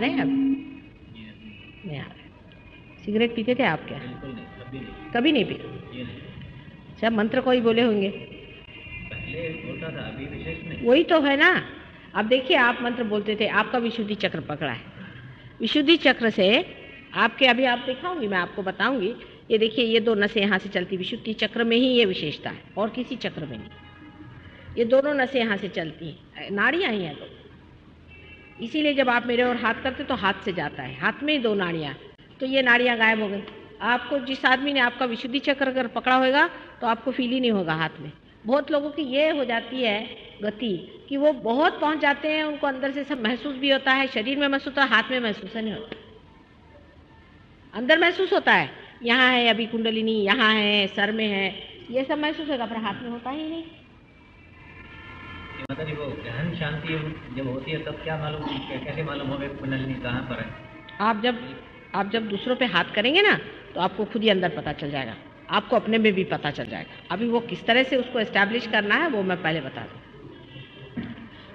रहे हैं अब? नहीं आ रहे। सिगरेट पीते थे आप क्या? कभी नहीं पी? सब मंत्र को ही बोले होंगे। पहले होता था, अभी विशेष नहीं। वही तो है ना। अब देखिए, आप मंत्र बोलते थे, आपका विशुद्धि चक्र पकड़ा है। विशुद्धि चक्र से आपके, अभी आप दिखाऊंगी, मैं आपको बताऊंगी। ये देखिए, ये दो नसें यहाँ से चलती, विशुद्धि चक्र में ही ये विशेषता है, और किसी चक्र में नहीं। ये दोनों नसें यहाँ से चलती हैं, नाड़ियाँ ही हैं दो। इसीलिए जब आप मेरे और हाथ करते तो हाथ से जाता है, हाथ में ही दो नाड़ियाँ, तो ये नाड़ियाँ गायब हो गई। आपको जिस आदमी ने आपका विशुद्धि चक्र अगर पकड़ा होगा तो आपको फील ही नहीं होगा हाथ में। बहुत लोगों की ये हो जाती है गति कि वो बहुत पहुंच जाते हैं, उनको अंदर से सब महसूस भी होता है, शरीर में महसूस होता है, हाथ में महसूस नहीं होता। अंदर महसूस होता है, यहाँ है अभी कुंडलिनी, यहाँ है, सर में है, ये सब महसूस होगा, पर हाथ में होता ही नहीं। मतलब वो गहन शांति जब होती है तब क्या मालूम, कैसे मालूम होगा कुंडलिनी कहाँ पर है? आप जब दूसरों पे हाथ करेंगे ना तो आपको खुद ही अंदर पता चल जाएगा, आपको अपने में भी पता चल जाएगा। अभी वो किस तरह से उसको एस्टैब्लिश करना है वो मैं पहले बता दूँ।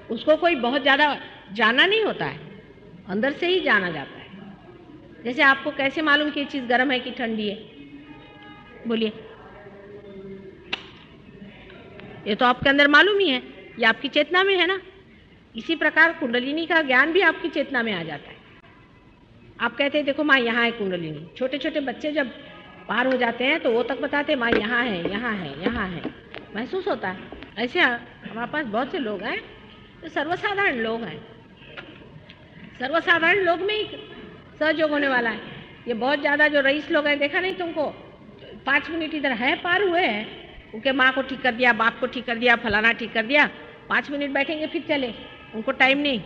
उसको कोई बहुत ज़्यादा जाना नहीं होता है, अंदर से ही जाना जाता है। जैसे आपको कैसे मालूम कि ये चीज़ गर्म है कि ठंडी है? बोलिए। ये तो आपके अंदर मालूम ही है, ये आपकी चेतना में है ना। इसी प्रकार कुंडलिनी का ज्ञान भी आपकी चेतना में आ जाता है। आप कहते हैं देखो माँ यहाँ है कुंडलिनी, छोटे छोटे बच्चे जब पार हो जाते हैं तो वो तक बताते हैं माँ यहाँ है, यहाँ है, यहाँ है, महसूस होता है। ऐसे हमारे पास बहुत से लोग हैं जो सर्वसाधारण लोग हैं, सर्वसाधारण लोग में ही सहयोग होने वाला है। ये बहुत ज़्यादा जो रईस लोग हैं, देखा नहीं तुमको, 5 मिनट इधर है पार हुए हैं, उनके माँ को ठीक कर दिया, बाप को ठीक कर दिया, फलाना ठीक कर दिया, 5 मिनट बैठेंगे फिर चले, उनको टाइम नहीं।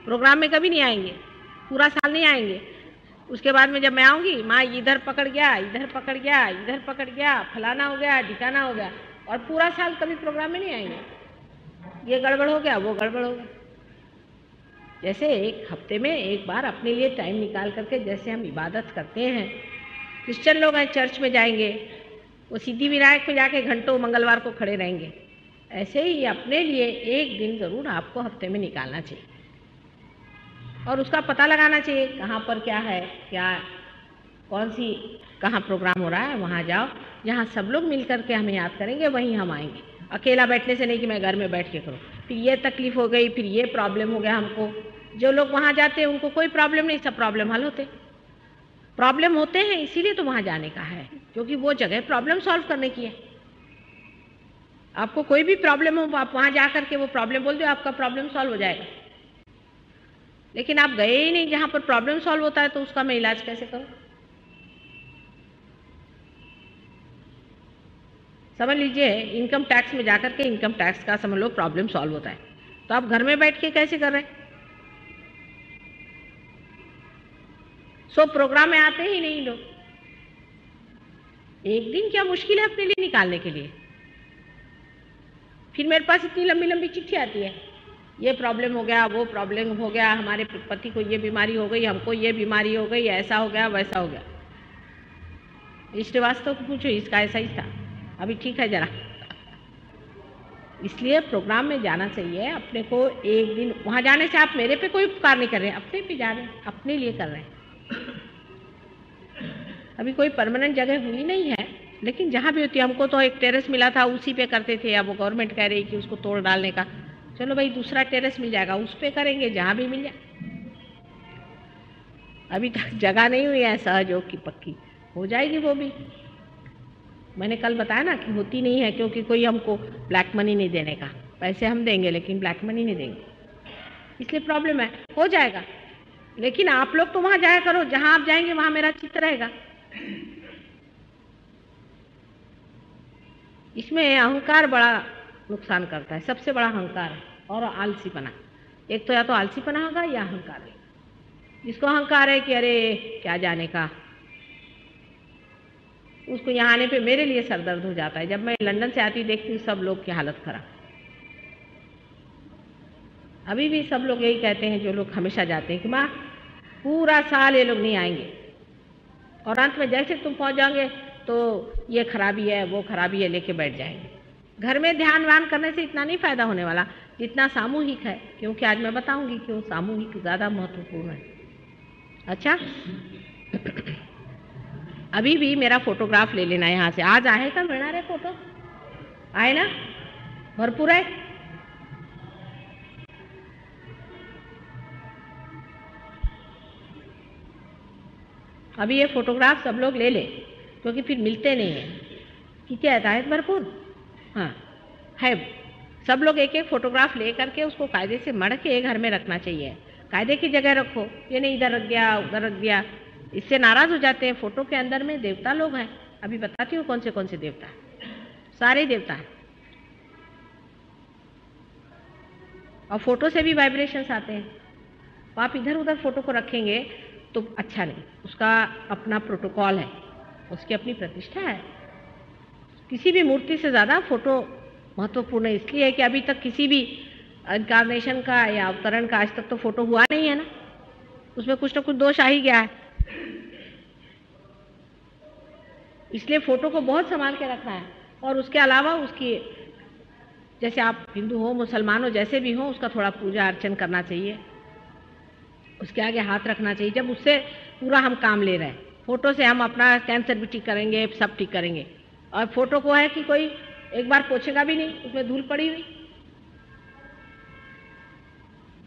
प्रोग्राम में कभी नहीं आएंगे, पूरा साल नहीं आएंगे। उसके बाद में जब मैं आऊँगी, माँ इधर पकड़ गया, इधर पकड़ गया, इधर पकड़ गया, फलाना हो गया, ढिकाना हो गया, और पूरा साल कभी प्रोग्राम में नहीं आएंगे। ये गड़बड़ हो गया, वो गड़बड़ हो गया। जैसे एक हफ्ते में एक बार अपने लिए टाइम निकाल करके जैसे हम इबादत करते हैं, क्रिश्चियन लोग हैं चर्च में जाएंगे, वो सिद्धि विनायक में जाके घंटों मंगलवार को खड़े रहेंगे, ऐसे ही अपने लिए एक दिन ज़रूर आपको हफ्ते में निकालना चाहिए और उसका पता लगाना चाहिए कहाँ पर क्या है, क्या कौन सी कहाँ प्रोग्राम हो रहा है, वहाँ जाओ जहाँ सब लोग मिल कर के हमें याद करेंगे, वहीं हम आएंगे। अकेला बैठने से नहीं कि मैं घर में बैठ के करूँ, फिर ये तकलीफ हो गई, फिर ये प्रॉब्लम हो गया हमको। जो लोग वहाँ जाते हैं उनको कोई प्रॉब्लम नहीं, सब प्रॉब्लम हल होते। प्रॉब्लम होते हैं इसीलिए तो वहाँ जाने का है, क्योंकि वो जगह प्रॉब्लम सॉल्व करने की है। आपको कोई भी प्रॉब्लम हो, आप वहाँ जा करके वो प्रॉब्लम बोल दो, आपका प्रॉब्लम सॉल्व हो जाएगा। लेकिन आप गए ही नहीं जहाँ पर प्रॉब्लम सॉल्व होता है, तो उसका मैं इलाज कैसे करूँ? समझ लीजिए, इनकम टैक्स में जाकर के इनकम टैक्स का समझ लो प्रॉब्लम सॉल्व होता है, तो आप घर में बैठ के कैसे कर रहे हैं? सो प्रोग्राम में आते ही नहीं लोग। एक दिन क्या मुश्किल है अपने लिए निकालने के लिए? फिर मेरे पास इतनी लंबी लंबी चिट्ठी आती है, ये प्रॉब्लम हो गया, वो प्रॉब्लम हो गया, हमारे पति को ये बीमारी हो गई, हमको ये बीमारी हो गई, ऐसा हो गया, वैसा हो गया। श्रीवास्तव को पूछो, इसका ऐसा ही था, अभी ठीक है जरा। इसलिए प्रोग्राम में जाना चाहिए अपने को। एक दिन वहाँ जाने से आप मेरे पे कोई उपकार नहीं कर रहे हैं, अपने पे जा रहे हैं, अपने लिए कर रहे हैं। अभी कोई परमानेंट जगह हुई नहीं है, लेकिन जहाँ भी होती है, हमको तो एक टेरेस मिला था, उसी पे करते थे। अब वो गवर्नमेंट कह रही कि उसको तोड़ डालने का, चलो भाई दूसरा टेरेस मिल जाएगा, उस पे करेंगे, जहाँ भी मिल जाए। अभी तक जगह नहीं हुई है सहयोग की पक्की, हो जाएगी वो भी। मैंने कल बताया ना कि होती नहीं है, क्योंकि कोई हमको ब्लैक मनी नहीं देने का, पैसे हम देंगे लेकिन ब्लैक मनी नहीं देंगे, इसलिए प्रॉब्लम है। हो जाएगा, लेकिन आप लोग तो वहाँ जाया करो, जहाँ आप जाएंगे वहाँ मेरा चित्त रहेगा। इसमें अहंकार बड़ा नुकसान करता है, सबसे बड़ा अहंकार है और आलसीपना। एक तो या तो आलसीपना होगा या अहंकार है। जिसको अहंकार है कि अरे क्या जाने का, उसको यहाँ आने पे मेरे लिए सर दर्द हो जाता है। जब मैं लंदन से आती देखती हूँ सब लोग की हालत खराब। अभी भी सब लोग यही कहते हैं, जो लोग हमेशा जाते हैं, कि माँ पूरा साल ये लोग नहीं आएंगे, और अंत में जैसे तुम पहुँच जाओगे तो ये खराबी है, वो खराबी है, लेके बैठ जाएंगे। घर में ध्यान वान करने से इतना नहीं फायदा होने वाला, जितना सामूहिक है, क्योंकि आज मैं बताऊंगी क्यों सामूहिक ज़्यादा महत्वपूर्ण है। अच्छा, अभी भी मेरा फोटोग्राफ ले लेना यहाँ से। आज आहे का मिळणार आहे फोटो? आहे ना? भरपूर आहे? अभी ये फोटोग्राफ सब लोग ले ले, क्योंकि फिर मिलते नहीं हैं। किती आहेत भरपूर? हाँ है। सब लोग एक एक फोटोग्राफ ले करके उसको कायदे से मढ़ के घर में रखना चाहिए। कायदे की जगह रखो, ये नहीं इधर रख गया उधर रख दिया, इससे नाराज हो जाते हैं। फोटो के अंदर में देवता लोग हैं, अभी बताती हूँ कौन से देवता हैं। सारे देवता हैं, और फोटो से भी वाइब्रेशंस आते हैं। तो आप इधर उधर फोटो को रखेंगे तो अच्छा नहीं, उसका अपना प्रोटोकॉल है, उसकी अपनी प्रतिष्ठा है। किसी भी मूर्ति से ज़्यादा फोटो महत्वपूर्ण है, इसलिए है कि अभी तक किसी भी इनकारनेशन का या अवतरण का आज तक तो फोटो हुआ नहीं है ना, उसमें कुछ ना कुछ दोष आ ही गया है। इसलिए फोटो को बहुत संभाल के रखना है। और उसके अलावा उसकी, जैसे आप हिंदू हो मुसलमान हो जैसे भी हो, उसका थोड़ा पूजा अर्चन करना चाहिए, उसके आगे हाथ रखना चाहिए। जब उससे पूरा हम काम ले रहे हैं, फोटो से हम अपना कैंसर भी ठीक करेंगे, सब ठीक करेंगे। और फोटो को है कि कोई एक बार पोछेगा भी नहीं, उसमें धूल पड़ी हुई,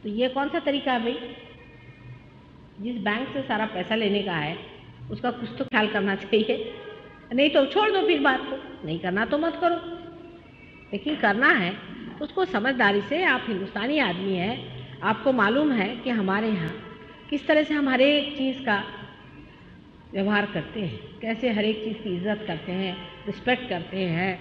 तो ये कौन सा तरीका है भाई? जिस बैंक से सारा पैसा लेने का है उसका कुछ तो ख्याल करना चाहिए। नहीं तो छोड़ दो फिर बात को, नहीं करना तो मत करो, लेकिन करना है उसको समझदारी से। आप हिंदुस्तानी आदमी हैं, आपको मालूम है कि हमारे यहाँ किस तरह से हम हर एक चीज़ का व्यवहार करते हैं, कैसे हर एक चीज़ की इज्जत करते हैं, रिस्पेक्ट करते हैं।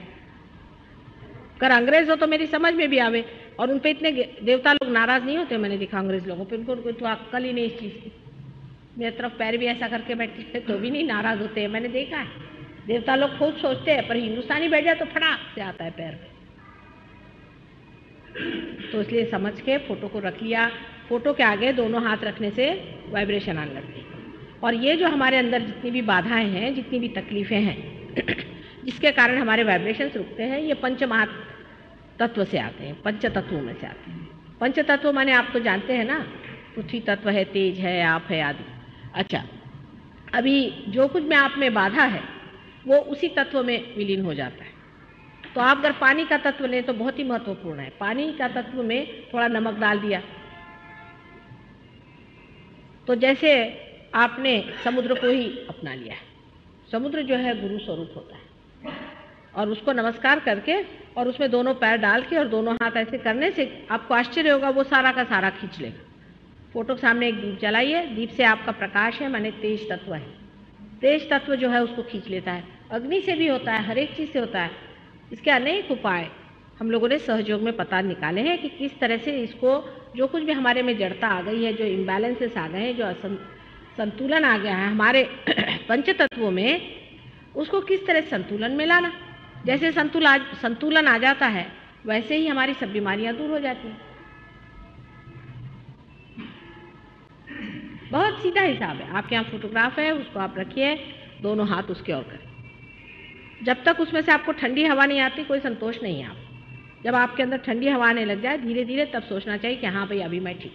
अगर अंग्रेज हो तो मेरी समझ में भी आवे, और उन पे इतने देवता लोग नाराज़ नहीं होते। मैंने देखा अंग्रेज लोगों पे, उनको तो अक्ल ही नहीं इस चीज़ की। मेरी तरफ पैर भी ऐसा करके बैठे थे तो भी नहीं नाराज़ होते हैं, मैंने देखा है। देवता लोग खूब सोचते हैं, पर हिंदुस्तानी बैठ जाए तो फटाक से आता है पैर पे। तो इसलिए समझ के फोटो को रख लिया। फोटो के आगे दोनों हाथ रखने से वाइब्रेशन आने लगती है। और ये जो हमारे अंदर जितनी भी बाधाएं हैं, जितनी भी तकलीफ़ें हैं जिसके कारण हमारे वाइब्रेशंस रुकते हैं, ये पंच महातत्व से आते हैं, पंच तत्वों में से आते हैं। पंच तत्व माने आप तो जानते हैं ना, पृथ्वी तत्व है, तेज है, आप है आदि। अच्छा, अभी जो कुछ में आप में बाधा है वो उसी तत्व में विलीन हो जाता है। तो आप अगर पानी का तत्व लें तो बहुत ही महत्वपूर्ण है। पानी का तत्व में थोड़ा नमक डाल दिया, तो जैसे आपने समुद्र को ही अपना लिया है। समुद्र जो है गुरु स्वरूप होता है, और उसको नमस्कार करके और उसमें दोनों पैर डाल के और दोनों हाथ ऐसे करने से आपको आश्चर्य होगा, वो सारा का सारा खींच लेगा। फोटो के सामने एक दीप जलाइए, दीप से आपका प्रकाश है, माने तेज तत्व है। तेज तत्व जो है उसको खींच लेता है। अग्नि से भी होता है, हर एक चीज़ से होता है। इसके अनेक उपाय हम लोगों ने सहयोग में पता निकाले हैं कि किस तरह से इसको, जो कुछ भी हमारे में जड़ता आ गई है, जो इम्बैलेंसेस आ गए हैं, जो संतुलन आ गया है हमारे पंच तत्वों में, उसको किस तरह संतुलन में लाना। जैसे संतुलन आ जाता है वैसे ही हमारी सब बीमारियां दूर हो जाती हैं। बहुत सीधा हिसाब है। आपके यहाँ फोटोग्राफ है, उसको आप रखिए, दोनों हाथ उसके ओर करें। जब तक उसमें से आपको ठंडी हवा नहीं आती कोई संतोष नहीं है आप। जब आपके अंदर ठंडी हवा आने लग जाए धीरे धीरे, तब सोचना चाहिए कि हाँ भाई अभी मैं ठीक,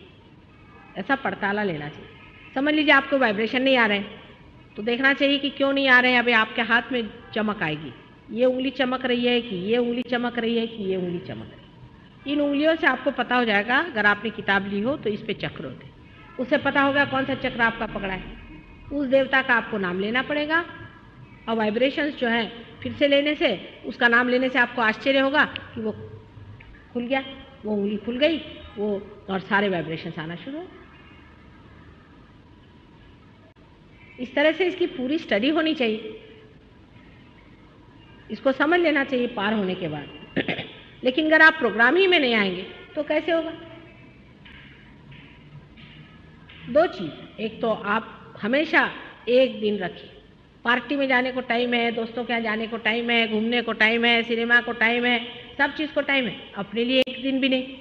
ऐसा पड़ताला लेना चाहिए। समझ लीजिए आपको वाइब्रेशन नहीं आ रहे हैं, तो देखना चाहिए कि क्यों नहीं आ रहे हैं। अभी आपके हाथ में चमक आएगी, ये उंगली चमक रही है कि ये उंगली चमक रही है कि ये उंगली चमक रही है। इन उंगलियों से आपको पता हो जाएगा, अगर आपने किताब ली हो तो इस पे चक्र होते, उससे पता होगा कौन सा चक्र आपका पकड़ा है। उस देवता का आपको नाम लेना पड़ेगा, और वाइब्रेशंस जो है फिर से लेने से, उसका नाम लेने से आपको आश्चर्य होगा कि वो खुल गया, वो उंगली खुल गई, वो और सारे वाइब्रेशंस आना शुरू हो। इस तरह से इसकी पूरी स्टडी होनी चाहिए, इसको समझ लेना चाहिए पार होने के बाद। लेकिन अगर आप प्रोग्राम ही में नहीं आएंगे तो कैसे होगा? दो चीज़, एक तो आप हमेशा एक दिन रखिए, पार्टी में जाने को टाइम है, दोस्तों के यहाँ जाने को टाइम है, घूमने को टाइम है, सिनेमा को टाइम है, सब चीज़ को टाइम है, अपने लिए एक दिन भी नहीं।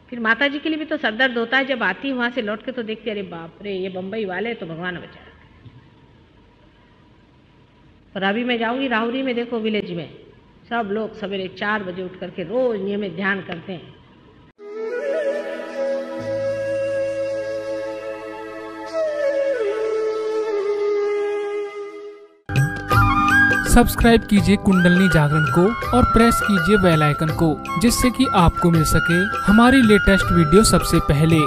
फिर माता जी के लिए भी तो सरदर्द होता है, जब आती वहाँ से लौट के तो देखती अरे बाप रे ये बम्बई वाले तो भगवान बचा। पर अभी मैं जाऊँगी राहुरी में, देखो विलेज में सब लोग सवेरे 4 बजे उठ करके रोज नियमित ध्यान करते हैं। सब्सक्राइब कीजिए कुंडलनी जागरण को और प्रेस कीजिए बेल आइकन को, जिससे कि आपको मिल सके हमारी लेटेस्ट वीडियो सबसे पहले।